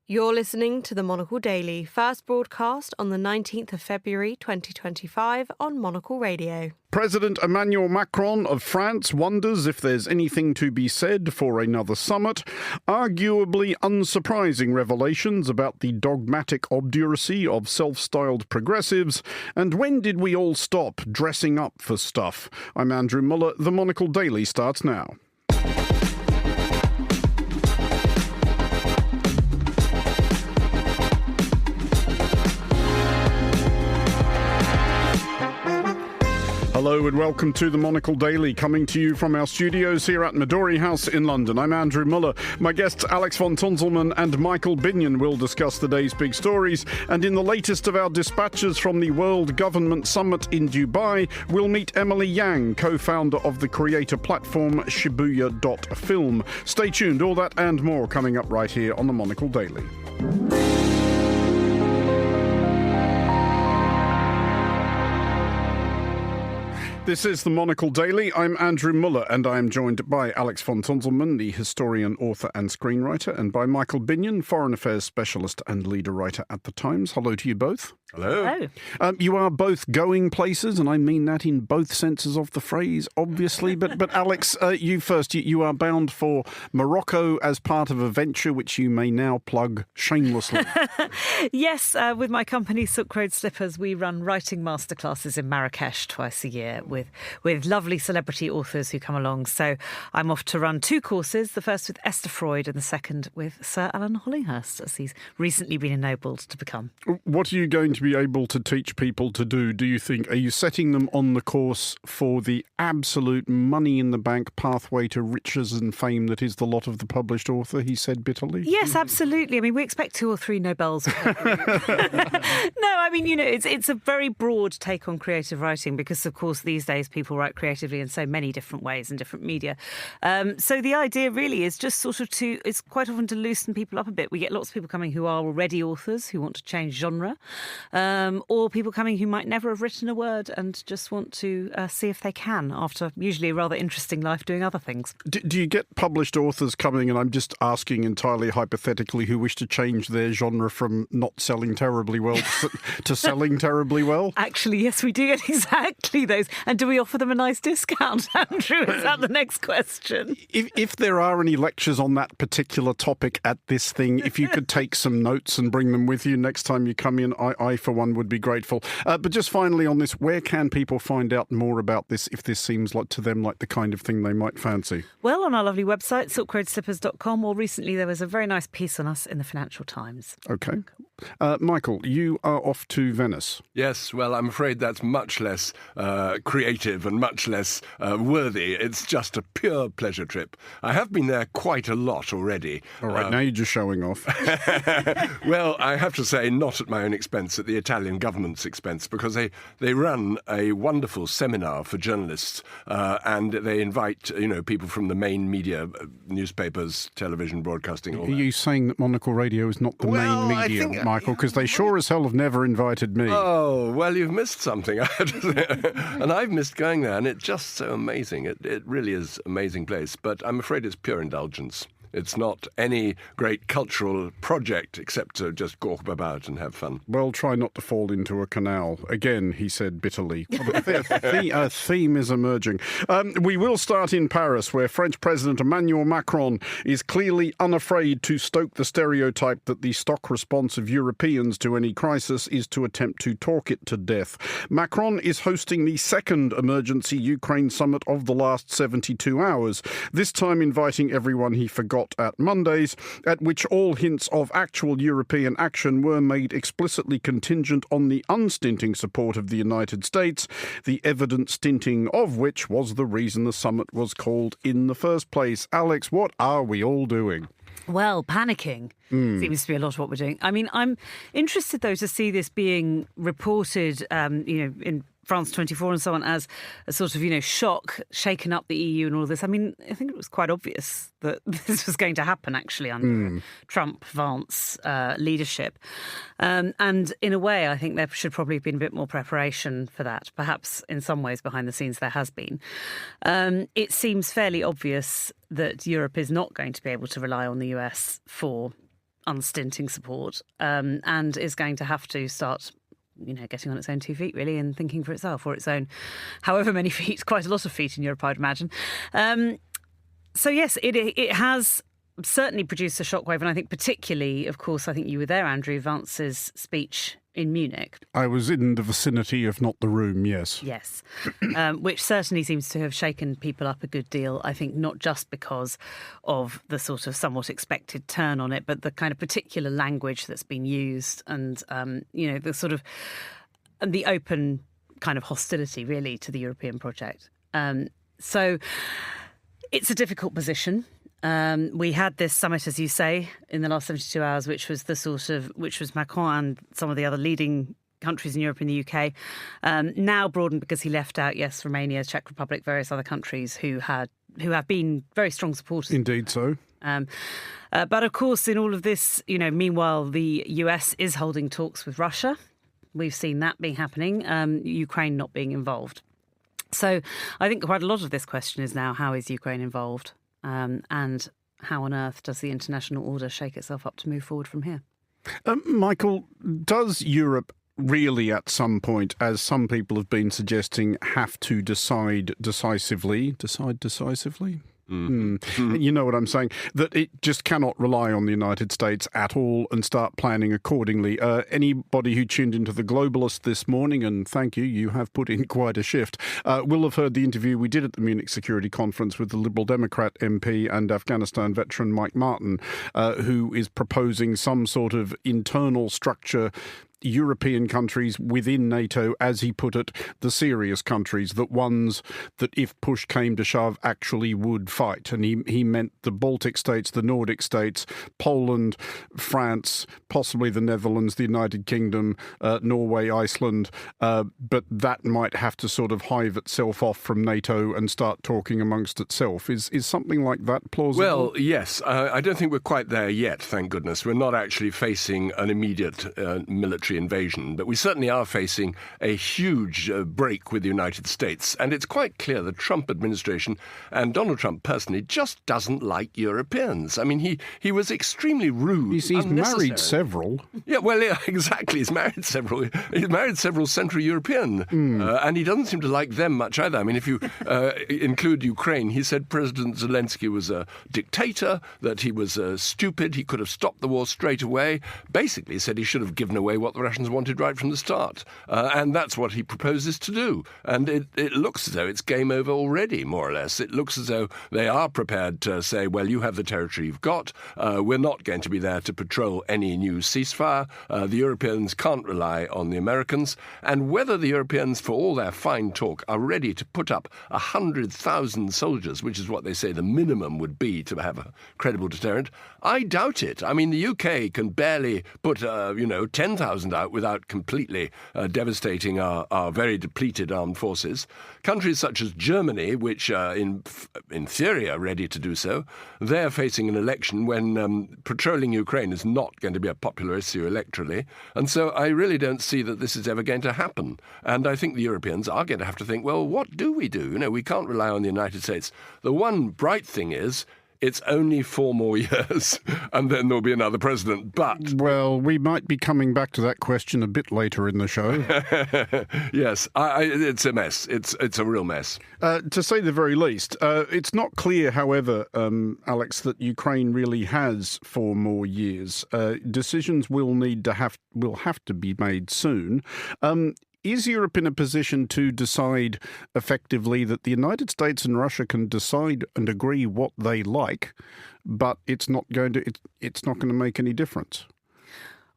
You're listening to the Monocle Daily, first broadcast on the 19th of February 2025 on Monocle Radio. President Emmanuel Macron of France wonders if there's anything to be said for another summit. Arguably unsurprising revelations about the dogmatic obduracy of self-styled progressives. And when did we all stop dressing up for stuff? I'm Andrew Muller. The Monocle Daily starts now. Hello and welcome to the Monocle Daily, coming to you from our studios here at Midori House in London. I'm Andrew Muller. My guests Alex von Tunzelmann and Michael Binion will discuss the day's big stories. And in the latest of our dispatches from the World Government Summit in Dubai, we'll meet Emily Yang, co-founder of the creator platform Shibuya.film. Stay tuned, all that and more coming up right here on the Monocle Daily. This is the Monocle Daily. I'm Andrew Muller, and I am joined by Alex von Tunzelmann, the historian, author and screenwriter, and by Michael Binion, foreign affairs specialist and leader writer at The Times. Hello to you both. Hello. You are both going places, and I mean that in both senses of the phrase, obviously. But Alex, you first. You are bound for Morocco as part of a venture which you may now plug shamelessly. Yes, with my company Silk Road Slippers, we run writing masterclasses in Marrakesh twice a year with lovely celebrity authors who come along. So I'm off to run two courses, the first with Esther Freud and the second with Sir Alan Hollinghurst, as he's recently been ennobled to become. What are you going to be able to teach people to do you think? Are you setting them on the course for the absolute money in the bank pathway to riches and fame that is the lot of the published author, he said bitterly? Yes, absolutely. I mean, we expect 2 or 3 Nobels. No, I mean, it's a very broad take on creative writing because, of course, these days people write creatively in so many different ways in different media. So the idea really is just sort of it's quite often to loosen people up a bit. We get lots of people coming who are already authors who want to change genre. Or people coming who might never have written a word and just want to see if they can after usually a rather interesting life doing other things. Do you get published authors coming, and I'm just asking entirely hypothetically, who wish to change their genre from not selling terribly well to selling terribly well? Actually, yes, we do get exactly those. And do we offer them a nice discount, Andrew? Is that the next question? If there are any lectures on that particular topic at this thing, if you could take some notes and bring them with you next time you come in, I for one would be grateful. But just finally on this, where can people find out more about this if this seems like to them like the kind of thing they might fancy? Well, on our lovely website, silkroadslippers.com, or recently there was a very nice piece on us in the Financial Times. Okay. Michael, you are off to Venice. Yes, well, I'm afraid that's much less creative and much less worthy. It's just a pure pleasure trip. I have been there quite a lot already. All right, now you're just showing off. Well, I have to say, not at my own expense, at the Italian government's expense, because they run a wonderful seminar for journalists, and they invite people from the main media, newspapers, television, broadcasting. All Are you saying that Monocle Radio is not the main media, Michael? Because they sure as hell have never invited me. Oh, well, you've missed something, I have to say. And I've missed going there, and it's just so amazing. It really is an amazing place, but I'm afraid it's pure indulgence. It's not any great cultural project except to just gawp about and have fun. Well, try not to fall into a canal. Again, he said bitterly. A theme is emerging. We will start in Paris, where French President Emmanuel Macron is clearly unafraid to stoke the stereotype that the stock response of Europeans to any crisis is to attempt to talk it to death. Macron is hosting the second emergency Ukraine summit of the last 72 hours, this time inviting everyone he forgot at Mondays, at which all hints of actual European action were made explicitly contingent on the unstinting support of the United States, the evident stinting of which was the reason the summit was called in the first place. Alex, what are we all doing? Well, panicking seems to be a lot of what we're doing. I mean, I'm interested, though, to see this being reported, in France 24 and so on, as a sort of, shock, shaken up the EU and all this. I mean, I think it was quite obvious that this was going to happen, actually, under Trump-Vance leadership. And in a way, I think there should probably have been a bit more preparation for that. Perhaps in some ways behind the scenes there has been. It seems fairly obvious that Europe is not going to be able to rely on the US for unstinting support, and is going to have to start, getting on its own 2 feet, really, and thinking for itself, or its own however many feet, quite a lot of feet in Europe, I'd imagine. So, yes, it has certainly produced a shockwave, and I think particularly, of course, I think you were there, Andrew, Vance's speech in Munich. I was in the vicinity, if not the room, yes. Yes, which certainly seems to have shaken people up a good deal, I think, not just because of the sort of somewhat expected turn on it, but the kind of particular language that's been used and, the sort of the open kind of hostility, really, to the European project. So it's a difficult position. We had this summit, as you say, in the last 72 hours, which was Macron and some of the other leading countries in Europe and the UK. Now broadened because he left out, yes, Romania, Czech Republic, various other countries who have been very strong supporters. Indeed so. But of course, in all of this, meanwhile, the US is holding talks with Russia. We've seen that being happening, Ukraine not being involved. So I think quite a lot of this question is now, how is Ukraine involved? And how on earth does the international order shake itself up to move forward from here? Michael, does Europe really at some point, as some people have been suggesting, have to decide decisively? You know what I'm saying? That it just cannot rely on the United States at all and start planning accordingly. Anybody who tuned into The Globalist this morning, and thank you, you have put in quite a shift, will have heard the interview we did at the Munich Security Conference with the Liberal Democrat MP and Afghanistan veteran Mike Martin, who is proposing some sort of internal structure, European countries within NATO, as he put it, the serious countries, that ones that if push came to shove actually would fight. And he meant the Baltic states, the Nordic states, Poland, France, possibly the Netherlands, the United Kingdom, Norway, Iceland. But that might have to sort of hive itself off from NATO and start talking amongst itself. Is something like that plausible? Well, yes. I don't think we're quite there yet, thank goodness. We're not actually facing an immediate military invasion, but we certainly are facing a huge break with the United States. And it's quite clear the Trump administration and Donald Trump personally just doesn't like Europeans. I mean, he was extremely rude. He's married several. Yeah, well, yeah, exactly. He's married several. He's married several Central European, and he doesn't seem to like them much either. I mean, if you include Ukraine, he said President Zelensky was a dictator, that he was stupid, he could have stopped the war straight away. Basically, he said he should have given away what the Russians wanted right from the start. And that's what he proposes to do. And it looks as though it's game over already, more or less. It looks as though they are prepared to say, well, you have the territory you've got. We're not going to be there to patrol any new ceasefire. The Europeans can't rely on the Americans. And whether the Europeans, for all their fine talk, are ready to put up 100,000 soldiers, which is what they say the minimum would be to have a credible deterrent, I doubt it. I mean, the UK can barely put, 10,000 out without completely devastating our very depleted armed forces. Countries such as Germany, which in theory are ready to do so, they're facing an election when patrolling Ukraine is not going to be a popular issue electorally. And so I really don't see that this is ever going to happen. And I think the Europeans are going to have to think, well, what do? We can't rely on the United States. The one bright thing is, it's only 4 more years, and then there'll be another president. But well, we might be coming back to that question a bit later in the show. Yes, it's a mess. It's a real mess. To say the very least. It's not clear, however, Alex, that Ukraine really has 4 more years. Decisions will have to be made soon. Is Europe in a position to decide effectively that the United States and Russia can decide and agree what they like, but it's not going to make any difference?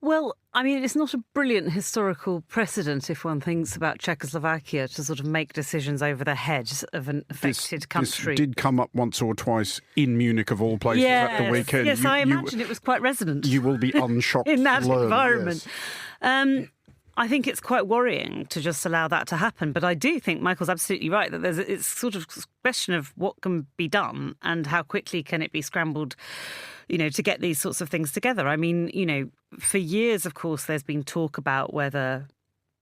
Well, I mean, it's not a brilliant historical precedent if one thinks about Czechoslovakia to sort of make decisions over the heads of an affected country. This did come up once or twice in Munich, of all places, at the weekend. Yes, I imagine it was quite resonant. You will be unshocked in that to learn, environment. Yes. I think it's quite worrying to just allow that to happen. But I do think Michael's absolutely right that it's sort of a question of what can be done and how quickly can it be scrambled, to get these sorts of things together. I mean, for years, of course, there's been talk about whether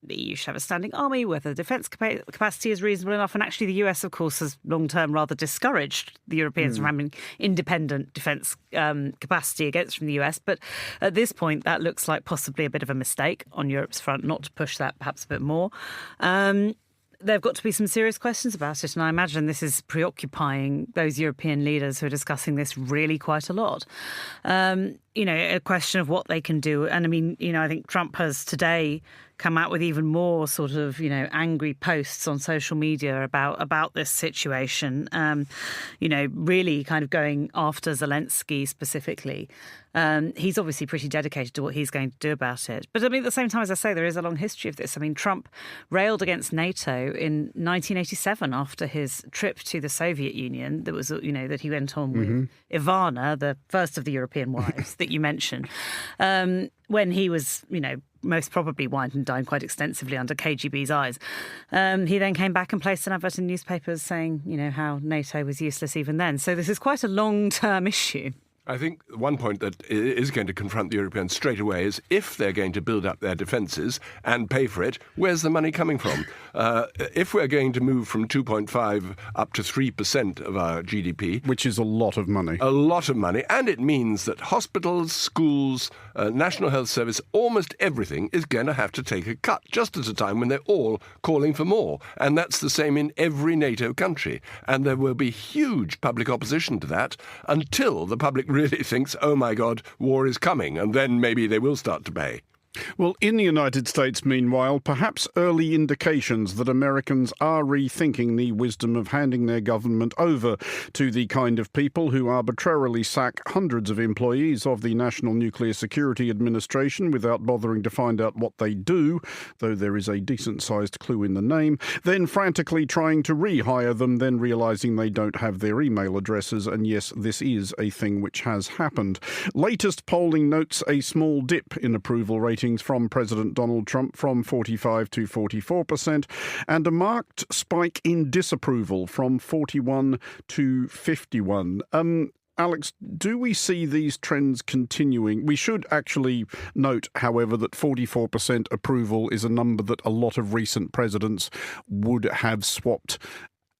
the EU should have a standing army, whether the defence capacity is reasonable enough. And actually the US, of course, has long-term rather discouraged the Europeans from having independent defence capacity against from the US. But at this point, that looks like possibly a bit of a mistake on Europe's front, not to push that perhaps a bit more. There have got to be some serious questions about it, and I imagine this is preoccupying those European leaders who are discussing this really quite a lot. A question of what they can do. And I mean, I think Trump has today come out with even more sort of, angry posts on social media about this situation, really kind of going after Zelensky specifically. He's obviously pretty dedicated to what he's going to do about it. But I mean, at the same time, as I say, there is a long history of this. I mean, Trump railed against NATO in 1987 after his trip to the Soviet Union. That was, that he went on with Ivana, the first of the European wives that you mentioned, when he was, most probably wined and dined quite extensively under KGB's eyes. He then came back and placed an advert in newspapers saying, how NATO was useless even then. So this is quite a long-term issue. I think one point that is going to confront the Europeans straight away is if they're going to build up their defences and pay for it, where's the money coming from? If we're going to move from 2.5 up to 3% of our GDP... Which is a lot of money. A lot of money. And it means that hospitals, schools, National Health Service, almost everything is going to have to take a cut just at a time when they're all calling for more. And that's the same in every NATO country. And there will be huge public opposition to that until the public really thinks, oh my God, war is coming, and then maybe they will start to pay. Well, in the United States, meanwhile, perhaps early indications that Americans are rethinking the wisdom of handing their government over to the kind of people who arbitrarily sack hundreds of employees of the National Nuclear Security Administration without bothering to find out what they do, though there is a decent-sized clue in the name, then frantically trying to rehire them, then realising they don't have their email addresses. And yes, this is a thing which has happened. Latest polling notes a small dip in approval ratings from President Donald Trump from 45 to 44%, and a marked spike in disapproval from 41 to 51. Alex, do we see these trends continuing? We should actually note, however, that 44% approval is a number that a lot of recent presidents would have swapped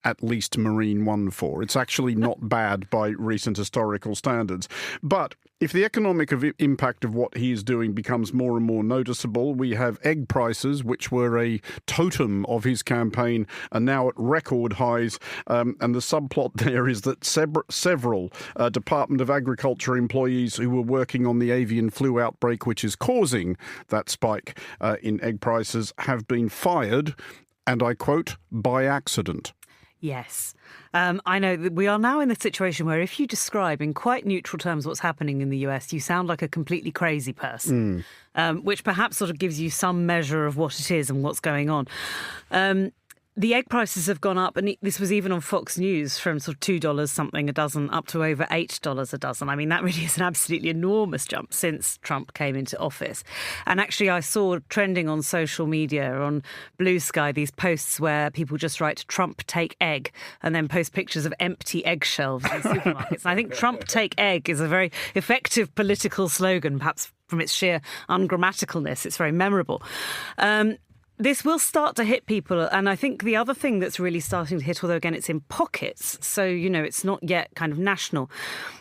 at least Marine One for. It's actually not bad by recent historical standards. But if the economic impact of what he is doing becomes more and more noticeable, we have egg prices, which were a totem of his campaign, are now at record highs. And the subplot there is that several Department of Agriculture employees who were working on the avian flu outbreak, which is causing that spike in egg prices, have been fired, and I quote, by accident. Yes. I know that we are now in the situation where if you describe in quite neutral terms what's happening in the US, you sound like a completely crazy person, which perhaps sort of gives you some measure of what it is and what's going on. The egg prices have gone up, and this was even on Fox News, from sort of $2 something a dozen up to over $8 a dozen. I mean, that really is an absolutely enormous jump since Trump came into office. And actually, I saw trending on social media, on Blue Sky, these posts where people just write "Trump take egg" and then post pictures of empty egg shelves in supermarkets. And I think "Trump take egg" is a very effective political slogan, perhaps from its sheer ungrammaticalness. It's very memorable. This will start to hit people, and I think the other thing that's really starting to hit, although again it's in pockets, so it's not yet kind of national,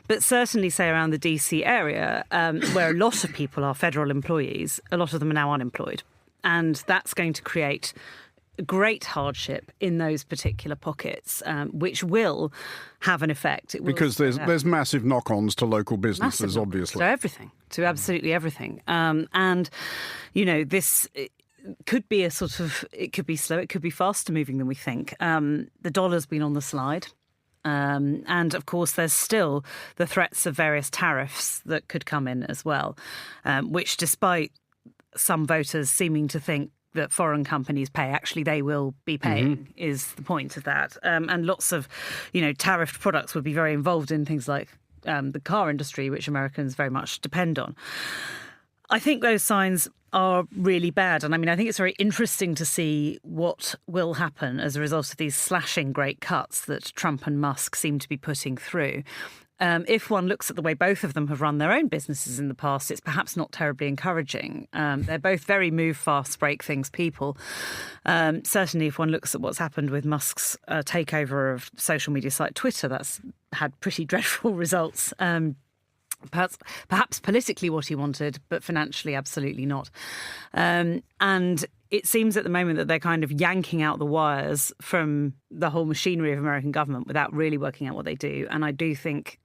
but certainly say around the DC area, where a lot of people are federal employees, a lot of them are now unemployed, and that's going to create great hardship in those particular pockets, which will have an effect. It will, because there's massive knock-ons to local businesses, obviously. To everything, to absolutely everything, and this. Could be it could be slow, it could be faster moving than we think. The dollar's been on the slide. And of course, there's still the threats of various tariffs that could come in as well, which despite some voters seeming to think that foreign companies pay, actually they will be paying, is the point of that. And lots of, tariffed products would be very involved in things like the car industry, which Americans very much depend on. I think those signs are really bad. And I mean, I think it's very interesting to see what will happen as a result of these slashing great cuts that Trump and Musk seem to be putting through. if one looks at the way both of them have run their own businesses in the past, it's perhaps not terribly encouraging. They're both very move fast, break things people. Certainly, if one looks at what's happened with Musk's takeover of social media site Twitter, that's had pretty dreadful results. Perhaps politically what he wanted, but financially absolutely not. And it seems at the moment that they're kind of yanking out the wires from the whole machinery of American government without really working out what they do. And I do think,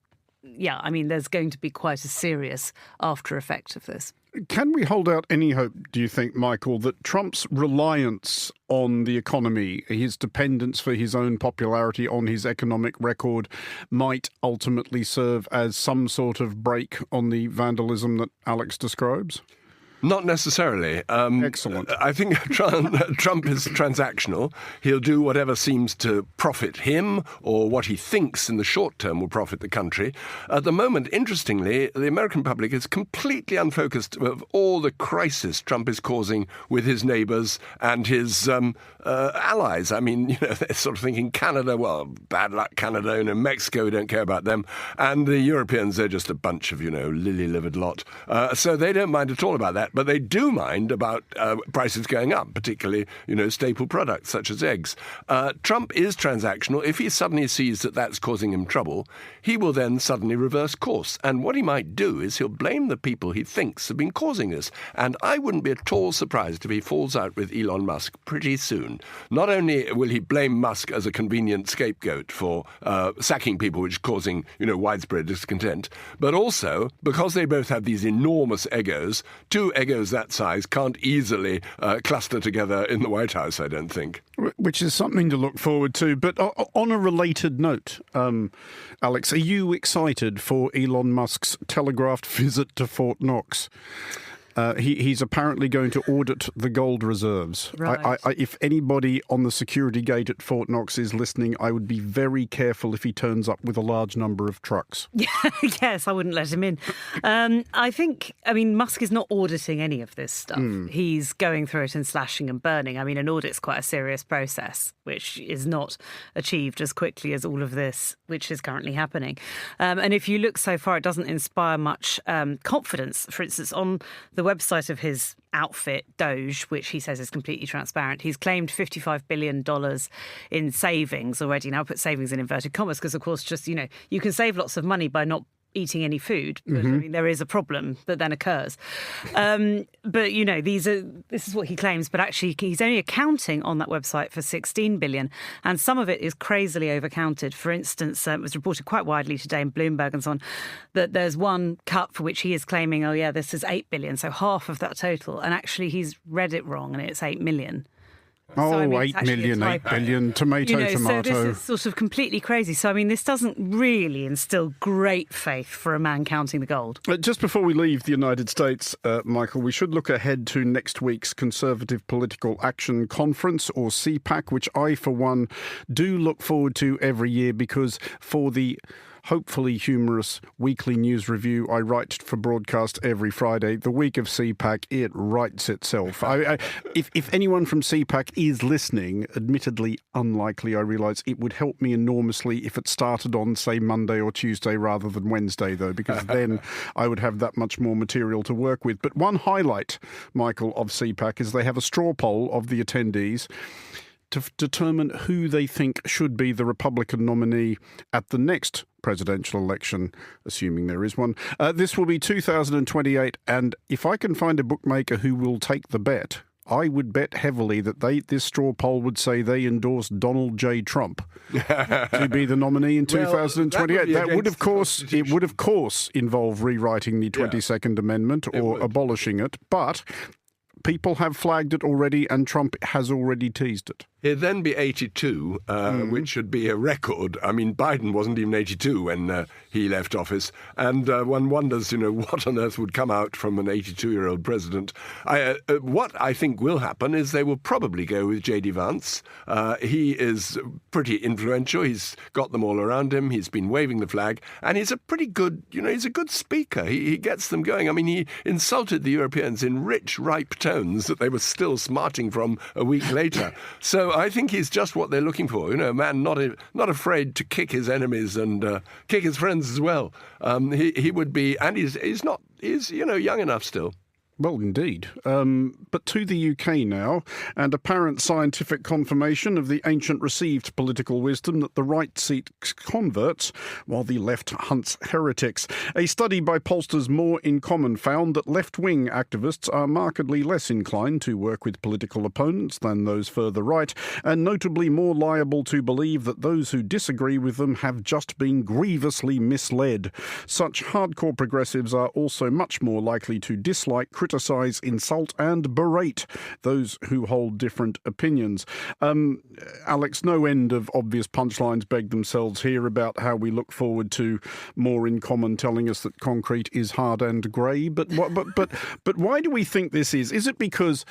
there's going to be quite a serious after effect of this. Can we hold out any hope, do you think, Michael, that Trump's reliance on the economy, his dependence for his own popularity on his economic record, might ultimately serve as some sort of brake on the vandalism that Alex describes? Not necessarily. Excellent. I think Trump is transactional. He'll do whatever seems to profit him or what he thinks in the short term will profit the country. At the moment, interestingly, the American public is completely unfocused of all the crisis Trump is causing with his neighbours and his allies. I mean, they're sort of thinking Canada, well, bad luck, Canada, Mexico, we don't care about them. And the Europeans, they're just a bunch of, lily-livered lot. So they don't mind at all about that. But they do mind about prices going up, particularly, staple products such as eggs. Trump is transactional. If he suddenly sees that that's causing him trouble, he will then suddenly reverse course. And what he might do is he'll blame the people he thinks have been causing this. And I wouldn't be at all surprised if he falls out with Elon Musk pretty soon. Not only will he blame Musk as a convenient scapegoat for sacking people, which is causing, widespread discontent, but also because they both have these enormous egos, two egos that size can't easily cluster together in the White House, I don't think. Which is something to look forward to. But on a related note, Alex, are you excited for Elon Musk's telegraphed visit to Fort Knox? He's apparently going to audit the gold reserves. Right. If anybody on the security gate at Fort Knox is listening, I would be very careful if he turns up with a large number of trucks. Yes, I wouldn't let him in. Musk is not auditing any of this stuff. He's going through it and slashing and burning. An audit's quite a serious process, which is not achieved as quickly as all of this, which is currently happening. And if you look so far, it doesn't inspire much confidence. For instance, on the website of his outfit, Doge, which he says is completely transparent, he's claimed $55 billion in savings already. Now, I put savings in inverted commas because, of course, just, you can save lots of money by not eating any food, but there is a problem that then occurs. But this is what he claims, but actually he's only accounting on that website for $16 billion, and some of it is crazily overcounted. For instance, it was reported quite widely today in Bloomberg and so on that there's one cut for which he is claiming, this is $8 billion, so half of that total, and actually he's read it wrong and it's $8 million. Oh, 8 million, 8 billion, tomato. So this is sort of completely crazy. So, this doesn't really instill great faith for a man counting the gold. Just before we leave the United States, Michael, we should look ahead to next week's Conservative Political Action Conference, or CPAC, which I, for one, do look forward to every year because for the hopefully humorous weekly news review I write for broadcast every Friday, the week of CPAC, it writes itself. If anyone from CPAC is listening, admittedly unlikely, I realise, it would help me enormously if it started on, say, Monday or Tuesday rather than Wednesday, though, because then I would have that much more material to work with. But one highlight, Michael, of CPAC is they have a straw poll of the attendees to determine who they think should be the Republican nominee at the next presidential election, assuming there is one. This will be 2028, and if I can find a bookmaker who will take the bet, I would bet heavily that this straw poll would say they endorse Donald J. Trump to be the nominee in 2028. That would, of course, involve rewriting the 22nd Amendment or abolishing it, but people have flagged it already, and Trump has already teased it. He'd then be 82, which should be a record. Biden wasn't even 82 when he left office. And one wonders, what on earth would come out from an 82-year-old president. What I think will happen is they will probably go with J.D. Vance. He is pretty influential. He's got them all around him. He's been waving the flag. And he's a pretty good, he's a good speaker. He gets them going. He insulted the Europeans in rich, ripe tones that they were still smarting from a week later. So No, I think he's just what they're looking for. A man not afraid to kick his enemies and kick his friends as well. He would be, and he's young enough still. Well, indeed. But to the UK now, and apparent scientific confirmation of the ancient received political wisdom that the right seeks converts while the left hunts heretics. A study by pollsters More in Common found that left-wing activists are markedly less inclined to work with political opponents than those further right, and notably more liable to believe that those who disagree with them have just been grievously misled. Such hardcore progressives are also much more likely to dislike, criticise, insult and berate those who hold different opinions. Alex, no end of obvious punchlines beg themselves here about how we look forward to More in Common telling us that concrete is hard and grey. But why do we think this is? Is it because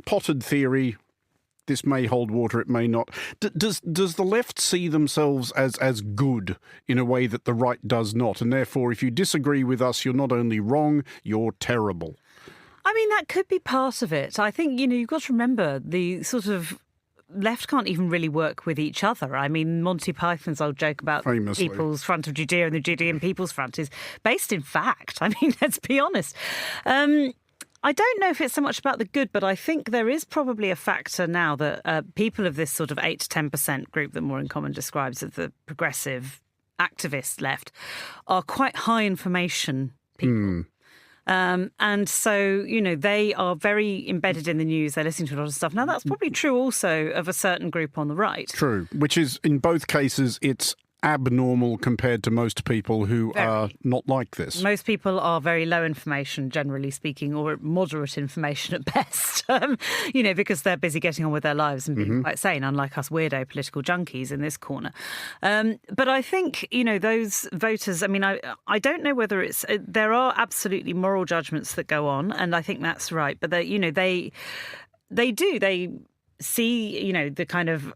potted theory, this may hold water, it may not? Does the left see themselves as good in a way that the right does not? And therefore, if you disagree with us, you're not only wrong, you're terrible. I mean, that could be part of it. I think, you've got to remember the sort of left can't even really work with each other. I mean, Monty Python's old joke about Famously. People's Front of Judea and the Judean People's Front is based in fact. I mean, let's be honest. I don't know if it's so much about the good, but I think there is probably a factor now that people of this sort of 8 to 10% group that More in Common describes as the progressive activist left are quite high information people. And so, they are very embedded in the news. They're listening to a lot of stuff. Now, that's probably true also of a certain group on the right. True, which is, in both cases, it's abnormal compared to most people who are not like this. Most people are very low information, generally speaking, or moderate information at best, because they're busy getting on with their lives and being quite sane, unlike us weirdo political junkies in this corner. But I think, those voters, I mean, I don't know whether it's, there are absolutely moral judgments that go on, and I think that's right. But, they see, the kind of,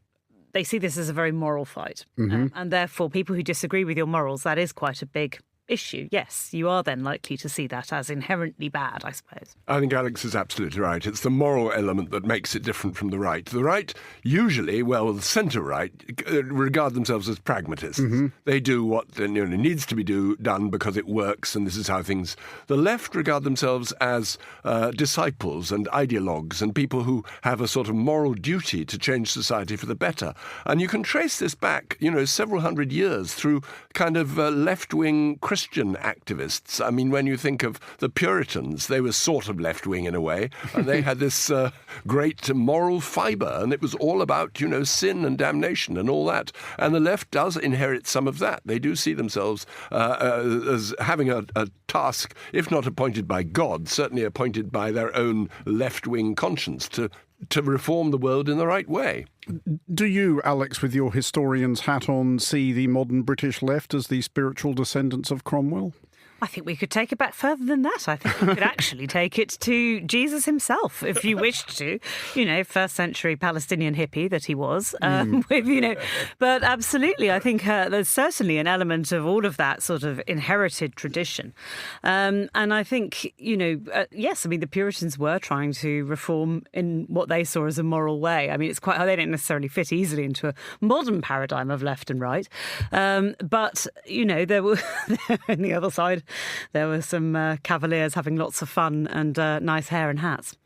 they see this as a very moral fight. And therefore, people who disagree with your morals, that is quite a big issue. Yes, you are then likely to see that as inherently bad, I suppose. I think Alex is absolutely right. It's the moral element that makes it different from the right. The right usually, the centre-right, regard themselves as pragmatists. They do what needs to be done because it works, and this is how things... The left regard themselves as disciples and ideologues and people who have a sort of moral duty to change society for the better. And you can trace this back, several hundred years through kind of left-wing Christian activists. I mean, when you think of the Puritans, they were sort of left-wing in a way, and they had this great moral fibre, and it was all about, sin and damnation and all that. And the left does inherit some of that. They do see themselves as having a task, if not appointed by God, certainly appointed by their own left-wing conscience to reform the world in the right way. Do you, Alex, with your historian's hat on, see the modern British left as the spiritual descendants of Cromwell? I think we could take it back further than that. I think we could actually take it to Jesus himself, if you wished to. First century Palestinian hippie that he was. But absolutely, I think there's certainly an element of all of that sort of inherited tradition. And I think, yes, I mean, the Puritans were trying to reform in what they saw as a moral way. I mean, it's quite, they didn't necessarily fit easily into a modern paradigm of left and right. But, there were, on the other side, there were some cavaliers having lots of fun and nice hair and hats.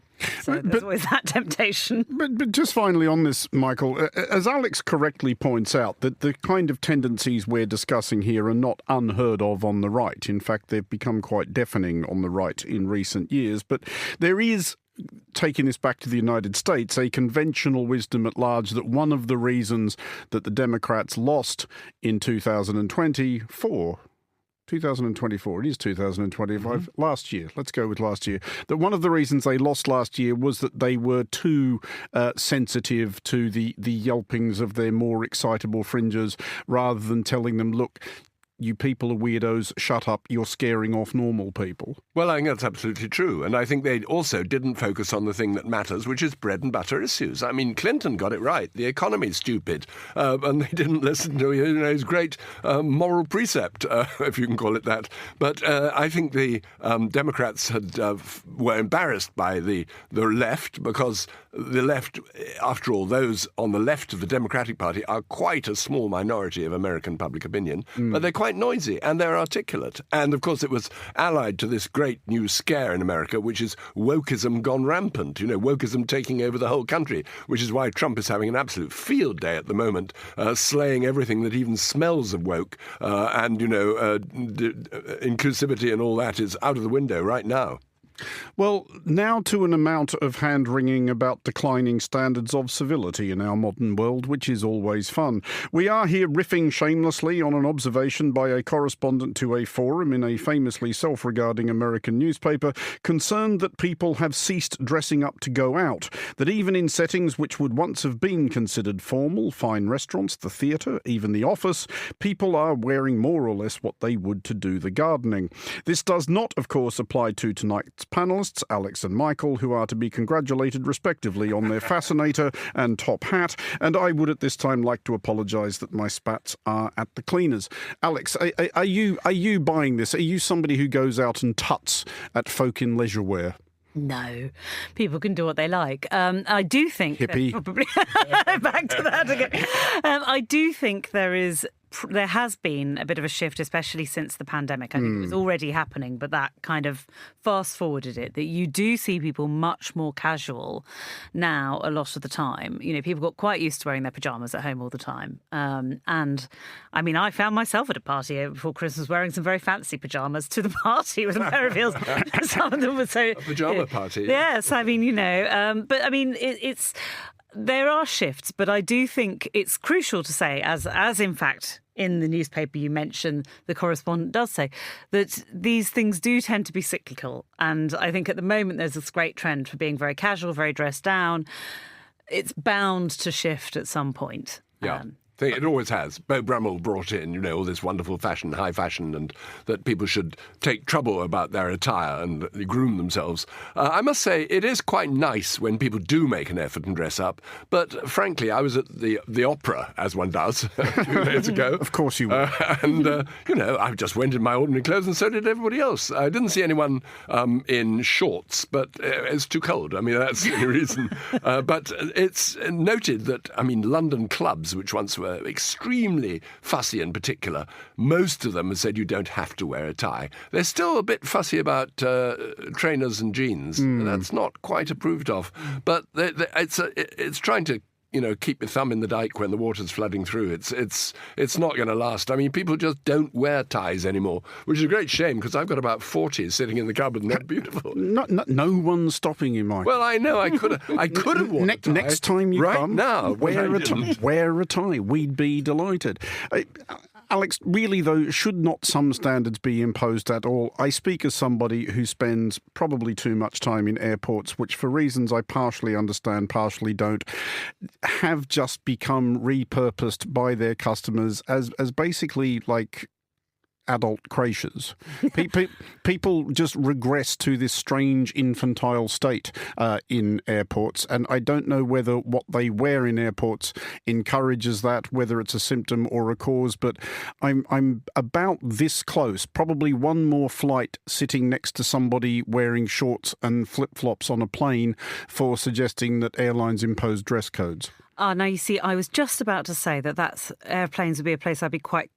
So there's always that temptation. But just finally on this, Michael, as Alex correctly points out, that the kind of tendencies we're discussing here are not unheard of on the right. In fact, they've become quite deafening on the right in recent years. But there is, taking this back to the United States, a conventional wisdom at large that one of the reasons that the Democrats lost in 2024, it is 2025, last year, let's go with last year, that one of the reasons they lost last year was that they were too sensitive to the yelpings of their more excitable fringes, rather than telling them, look, you people are weirdos, shut up, you're scaring off normal people. Well, I think that's absolutely true. And I think they also didn't focus on the thing that matters, which is bread and butter issues. I mean, Clinton got it right. The economy's stupid. And they didn't listen to his great moral precept, if you can call it that. But I think the Democrats were embarrassed by the left, because the left, after all, those on the left of the Democratic Party are quite a small minority of American public opinion, but they're quite noisy and they're articulate. And, of course, it was allied to this great new scare in America, which is wokeism gone rampant, wokeism taking over the whole country, which is why Trump is having an absolute field day at the moment, slaying everything that even smells of woke, and, inclusivity and all that is out of the window right now. Well, now to an amount of hand-wringing about declining standards of civility in our modern world, which is always fun. We are here riffing shamelessly on an observation by a correspondent to a forum in a famously self-regarding American newspaper, concerned that people have ceased dressing up to go out, that even in settings which would once have been considered formal, fine restaurants, the theatre, even the office, people are wearing more or less what they would to do the gardening. This does not, of course, apply to tonight's panellists, Alex and Michael, who are to be congratulated respectively on their fascinator and top hat, and I would at this time like to apologise that my spats are at the cleaners. Alex, are you buying this? Are you somebody who goes out and tuts at folk in leisure wear? No, people can do what they like. I do think hippie. Probably back to that again. I do think there has been a bit of a shift, especially since the pandemic. I think it was already happening, but that kind of fast-forwarded it, that you do see people much more casual now a lot of the time. People got quite used to wearing their pyjamas at home all the time. And, I mean, I found myself at a party before Christmas wearing some very fancy pyjamas to the party with a pair of heels. Some of them were so... A pyjama party? Yes, I mean, but, I mean, it's... There are shifts, but I do think it's crucial to say, as in fact in the newspaper you mentioned, the correspondent does say, that these things do tend to be cyclical. And I think at the moment there's this great trend for being very casual, very dressed down. It's bound to shift at some point. Yeah. It always has. Beau Brummel brought in, all this wonderful fashion, high fashion, and that people should take trouble about their attire and groom themselves. I must say, it is quite nice when people do make an effort and dress up. But frankly, I was at the opera, as one does, a few days ago. Of course you were. I just went in my ordinary clothes, and so did everybody else. I didn't see anyone in shorts, but it's too cold. I mean, that's the only reason. But it's noted that, London clubs, which once were extremely fussy in particular, most of them have said you don't have to wear a tie. They're still a bit fussy about trainers and jeans. That's not quite approved of. But it's trying to keep your thumb in the dike when the water's flooding through. It's not going to last. People just don't wear ties anymore, which is a great shame, because I've got about 40 sitting in the cupboard and they're beautiful. No one's stopping you, Mike. Well, I know. I could have worn a tie. Next time you right come, now, wear a tie. We'd be delighted. Alex, really, though, should not some standards be imposed at all? I speak as somebody who spends probably too much time in airports, which, for reasons I partially understand, partially don't, have just become repurposed by their customers as basically like adult creches. People just regress to this strange infantile state in airports, and I don't know whether what they wear in airports encourages that, whether it's a symptom or a cause, but I'm about this close, probably one more flight sitting next to somebody wearing shorts and flip-flops on a plane for suggesting that airlines impose dress codes. Now, you see, I was just about to say that airplanes would be a place I'd be quite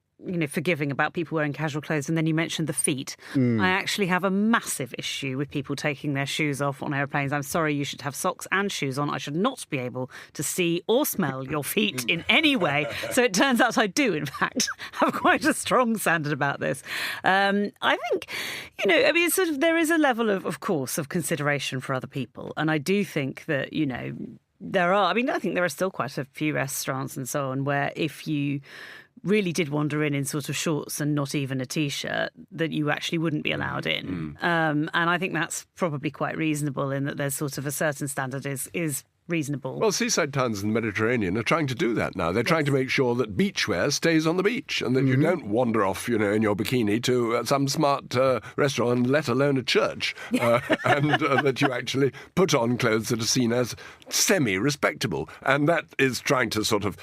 forgiving about people wearing casual clothes, and then you mentioned the feet. I actually have a massive issue with people taking their shoes off on airplanes. I'm sorry, you should have socks and shoes on. I should not be able to see or smell your feet in any way. So it turns out I do, in fact, have quite a strong standard about this. I think, it's sort of, there is a level of course, of consideration for other people. And I do think that, there are, I think there are still quite a few restaurants and so on where if you really did wander in sort of shorts and not even a T-shirt, that you actually wouldn't be allowed in. And I think that's probably quite reasonable in that there's sort of a certain standard is reasonable. Well, seaside towns in the Mediterranean are trying to do that now. They're trying to make sure that beachwear stays on the beach and that you don't wander off, in your bikini to some smart restaurant, let alone a church, and that you actually put on clothes that are seen as semi-respectable. And that is trying to sort of,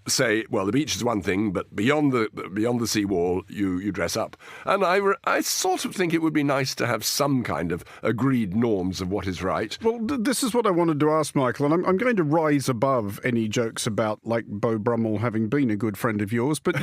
say, well, the beach is one thing, but beyond the seawall, you dress up. And I sort of think it would be nice to have some kind of agreed norms of what is right. Well, this is what I wanted to ask, Michael, and I'm going to rise above any jokes about, like, Beau Brummel having been a good friend of yours, but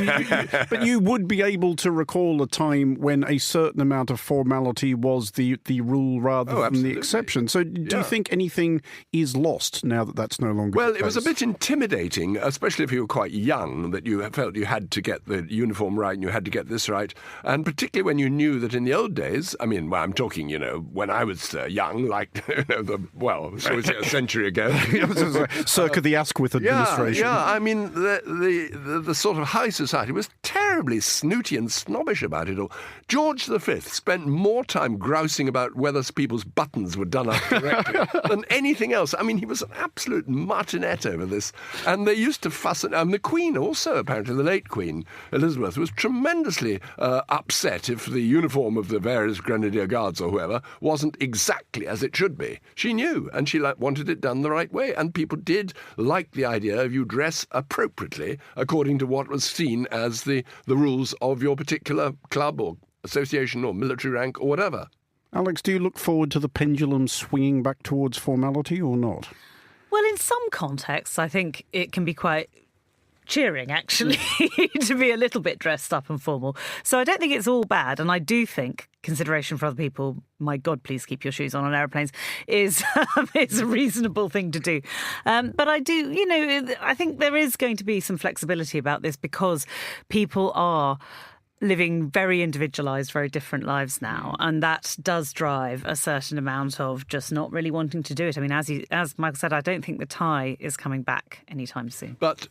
you would be able to recall a time when a certain amount of formality was the rule rather than the exception. So do you think anything is lost now that that's no longer the case? It was a bit intimidating, especially if you were quite young, that you felt you had to get the uniform right and you had to get this right. And particularly when you knew that in the old days, I'm talking, when I was young, like, shall we say a century ago. Circa the Asquith administration. The sort of high society was terribly snooty and snobbish about it all. George V spent more time grousing about whether people's buttons were done up correctly than anything else. He was an absolute martinet over this. And they used to fuss. And the Queen also, apparently, the late Queen, Elizabeth, was tremendously upset if the uniform of the various Grenadier Guards or whoever wasn't exactly as it should be. She knew, and she wanted it done the right way. And people did like the idea of you dress appropriately according to what was seen as the rules of your particular club or association or military rank or whatever. Alex, do you look forward to the pendulum swinging back towards formality or not? Well, in some contexts, I think it can be quite cheering, actually, to be a little bit dressed up and formal. So I don't think it's all bad. And I do think consideration for other people, my God, please keep your shoes on aeroplanes, is a reasonable thing to do. But I do, I think there is going to be some flexibility about this because people are living very individualised, very different lives now. And that does drive a certain amount of just not really wanting to do it. As Michael said, I don't think the tie is coming back anytime soon. But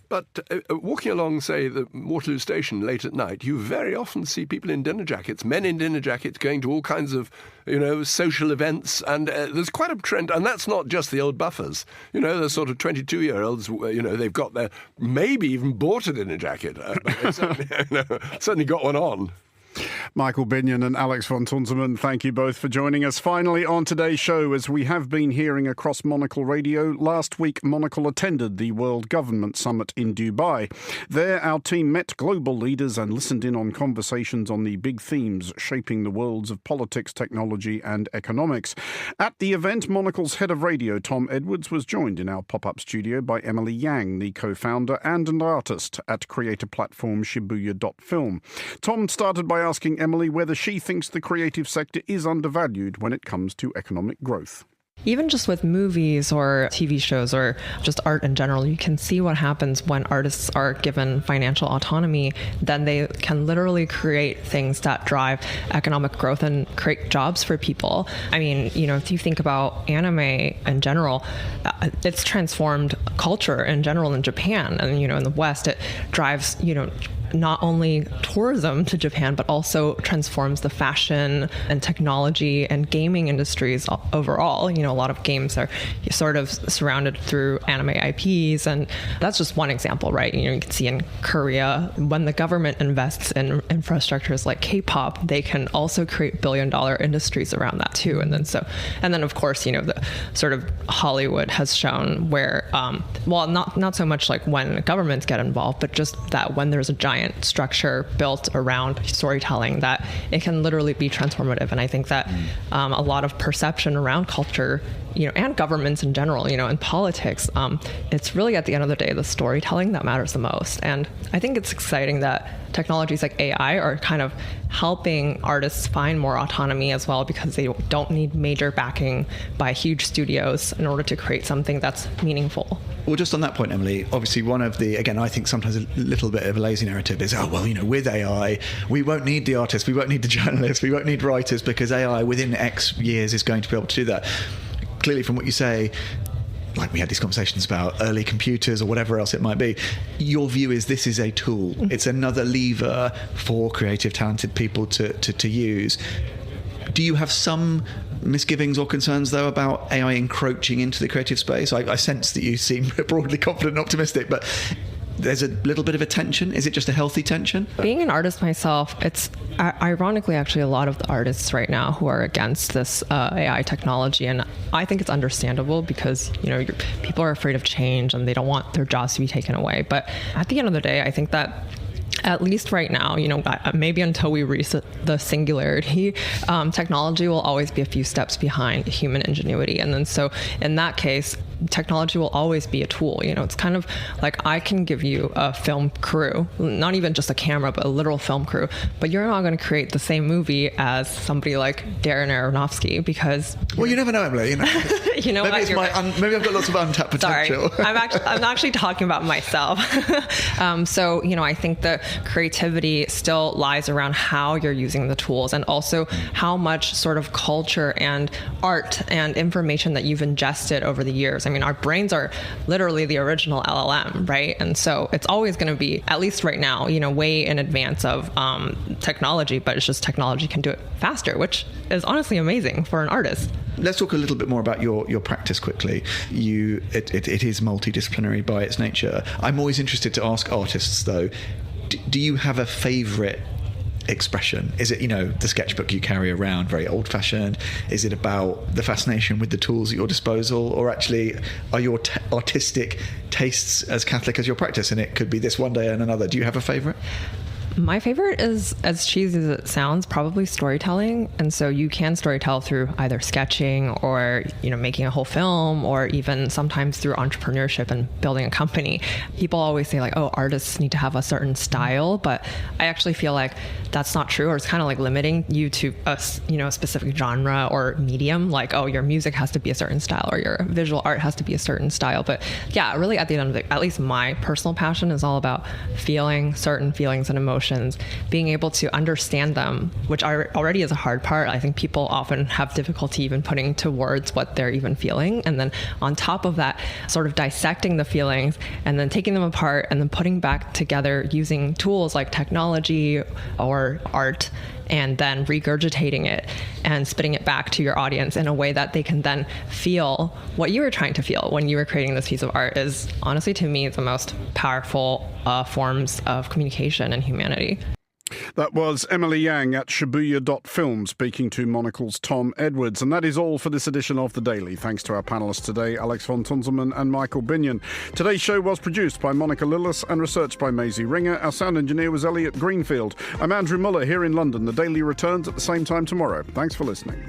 walking along, say, the Waterloo Station late at night, you very often see people in dinner jackets, men in dinner jackets, going to all kinds of, social events. And there's quite a trend. And that's not just the old buffers. The sort of 22-year-olds, they've got maybe even bought a dinner jacket. But they certainly got one on. Michael Binion and Alex von Tunzemann, thank you both for joining us. Finally, on today's show, as we have been hearing across Monocle Radio, last week Monocle attended the World Government Summit in Dubai. There, our team met global leaders and listened in on conversations on the big themes shaping the worlds of politics, technology and economics. At the event, Monocle's head of radio, Tom Edwards, was joined in our pop-up studio by Emily Yang, the co-founder and an artist at creator platform Shibuya.film. Tom started by asking Emily whether she thinks the creative sector is undervalued when it comes to economic growth. Even just with movies or TV shows or just art in general, you can see what happens when artists are given financial autonomy. Then they can literally create things that drive economic growth and create jobs for people. If you think about anime in general, it's transformed culture in general in Japan. And, in the West, it drives, not only tourism to Japan, but also transforms the fashion and technology and gaming industries overall. A lot of games are sort of surrounded through anime IPs, and that's just one example, right? You can see in Korea, when the government invests in infrastructures like K-pop, they can also create billion-dollar industries around that too. And then of course, the sort of Hollywood has shown where, not so much like when governments get involved, but just that when there's a giant structure built around storytelling, that it can literally be transformative. And I think that a lot of perception around culture, and governments in general, in politics, it's really at the end of the day the storytelling that matters the most. And I think it's exciting that technologies like AI are kind of helping artists find more autonomy as well, because they don't need major backing by huge studios in order to create something that's meaningful. Well, just on that point, Emily, obviously one of the, again, I think sometimes a little bit of a lazy narrative is, with AI, we won't need the artists, we won't need the journalists, we won't need writers, because AI within X years is going to be able to do that. Clearly, from what you say, like we had these conversations about early computers or whatever else it might be, your view is this is a tool. It's another lever for creative, talented people to use. Do you have some misgivings or concerns, though, about AI encroaching into the creative space? I sense that you seem broadly confident and optimistic, but there's a little bit of a tension. Is it just a healthy tension? Being an artist myself, it's ironically actually a lot of the artists right now who are against this AI technology, and I think it's understandable because people are afraid of change and they don't want their jobs to be taken away. But at the end of the day, I think that at least right now, maybe until we reach the singularity, technology will always be a few steps behind human ingenuity. And then so in that case, technology will always be a tool. It's kind of like I can give you a film crew, not even just a camera, but a literal film crew, but you're not going to create the same movie as somebody like Darren Aronofsky because... Well, you never know, Emily. Maybe maybe I've got lots of untapped potential. Sorry, I'm actually talking about myself. So, I think the creativity still lies around how you're using the tools and also how much sort of culture and art and information that you've ingested over the years. I mean, our brains are literally the original LLM, right? And so it's always going to be, at least right now, way in advance of technology, but it's just technology can do it faster, which is honestly amazing for an artist. Let's talk a little bit more about your practice quickly. It is multidisciplinary by its nature. I'm always interested to ask artists, though, do you have a favourite expression? Is it, the sketchbook you carry around, very old-fashioned? Is it about the fascination with the tools at your disposal? Or actually, are your artistic tastes as Catholic as your practice, and it could be this one day and another? Do you have a favourite? My favorite is, as cheesy as it sounds, probably storytelling. And so you can storytell through either sketching or, making a whole film, or even sometimes through entrepreneurship and building a company. People always say like, oh, artists need to have a certain style, but I actually feel like that's not true, or it's kind of like limiting you to a specific genre or medium. Like, oh, your music has to be a certain style, or your visual art has to be a certain style. But yeah, really at the end of it, at least my personal passion is all about feeling certain feelings and emotions, being able to understand them, which already is a hard part. I think people often have difficulty even putting to words what they're even feeling. And then on top of that, sort of dissecting the feelings and then taking them apart and then putting back together using tools like technology or art, and then regurgitating it and spitting it back to your audience in a way that they can then feel what you were trying to feel when you were creating this piece of art is honestly, to me, the most powerful forms of communication and humanity. That was Emily Yang at Shibuya.film speaking to Monocle's Tom Edwards. And that is all for this edition of The Daily. Thanks to our panellists today, Alex von Tunzelmann and Michael Binion. Today's show was produced by Monica Lillis and researched by Maisie Ringer. Our sound engineer was Elliot Greenfield. I'm Andrew Muller here in London. The Daily returns at the same time tomorrow. Thanks for listening.